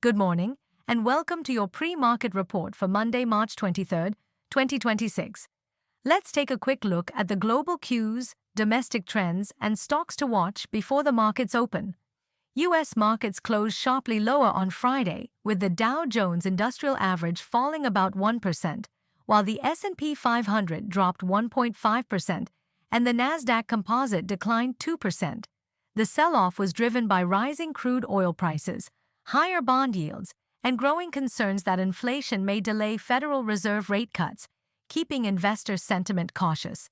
Good morning, and welcome to your pre-market report for Monday, March 23rd, 2026. Let's take a quick look at the global cues, domestic trends, and stocks to watch before the markets open. U.S. markets closed sharply lower on Friday, with the Dow Jones Industrial Average falling about 1%, while the S&P 500 dropped 1.5% and the Nasdaq Composite declined 2%. The sell-off was driven by rising crude oil prices, higher bond yields, and growing concerns that inflation may delay Federal Reserve rate cuts, keeping investor sentiment cautious.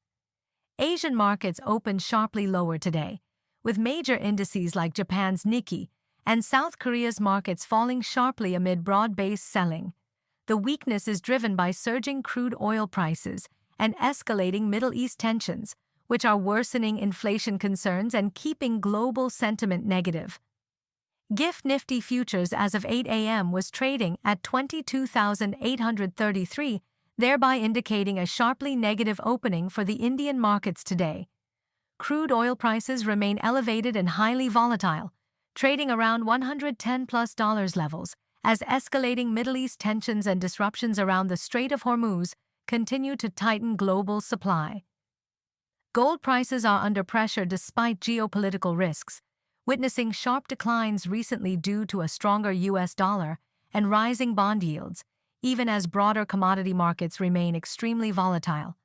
Asian markets opened sharply lower today, with major indices like Japan's Nikkei and South Korea's markets falling sharply amid broad-based selling. The weakness is driven by surging crude oil prices and escalating Middle East tensions, which are worsening inflation concerns and keeping global sentiment negative. GIFT Nifty futures as of 8 a.m. was trading at 22,833, thereby indicating a sharply negative opening for the Indian markets today. Crude oil prices remain elevated and highly volatile, trading around $110+ levels, as escalating Middle East tensions and disruptions around the Strait of Hormuz continue to tighten global supply. Gold prices are under pressure despite geopolitical risks, witnessing sharp declines recently due to a stronger U.S. dollar and rising bond yields, even as broader commodity markets remain extremely volatile.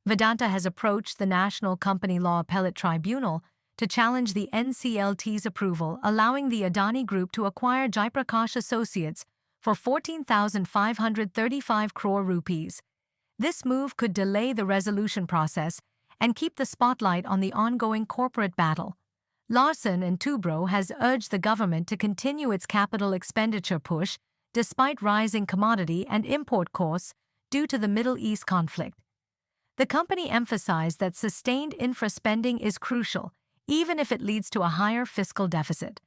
Vedanta has approached the National Company Law Appellate Tribunal to challenge the NCLT's approval allowing the Adani Group to acquire Jaiprakash Associates for 14,535 crore rupees. This move could delay the resolution process and keep the spotlight on the ongoing corporate battle. Larsen Toubro has urged the government to continue its capital expenditure push despite rising commodity and import costs due to the Middle East conflict. The company emphasized that sustained infra spending is crucial, even if it leads to a higher fiscal deficit.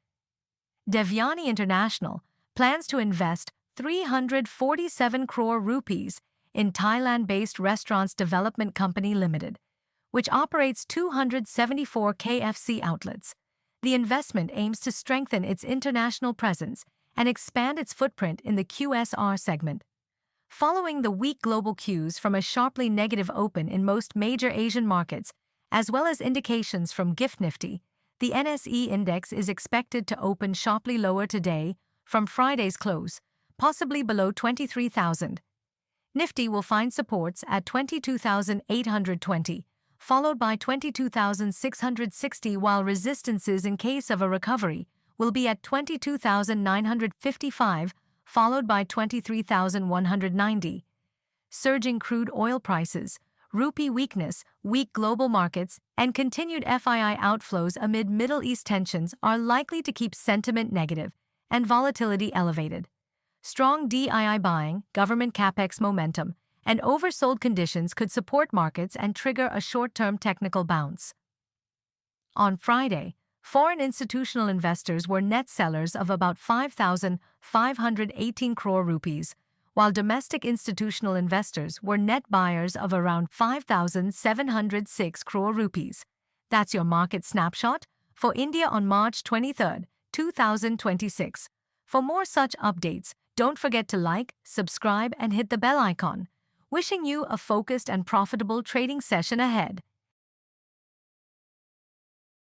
Devyani International plans to invest 347 crore rupees in Thailand-based Restaurants Development Company Limited, which operates 274 KFC outlets. The investment aims to strengthen its international presence and expand its footprint in the QSR segment. Following the weak global cues from a sharply negative open in most major Asian markets, as well as indications from GIFT Nifty, the NSE index is expected to open sharply lower today from Friday's close, possibly below 23,000. Nifty will find supports at 22,820, followed by 22,660, while resistances in case of a recovery will be at 22,955, followed by 23,190. Surging crude oil prices, rupee weakness, weak global markets, and continued FII outflows amid Middle East tensions are likely to keep sentiment negative and volatility elevated. Strong DII buying, government capex momentum, and oversold conditions could support markets and trigger a short-term technical bounce. On Friday, foreign institutional investors were net sellers of about 5,518 crore rupees, while domestic institutional investors were net buyers of around 5,706 crore rupees. That's your market snapshot for India on March 23, 2026. For more such updates, don't forget to like, subscribe, and hit the bell icon. Wishing you a focused and profitable trading session ahead.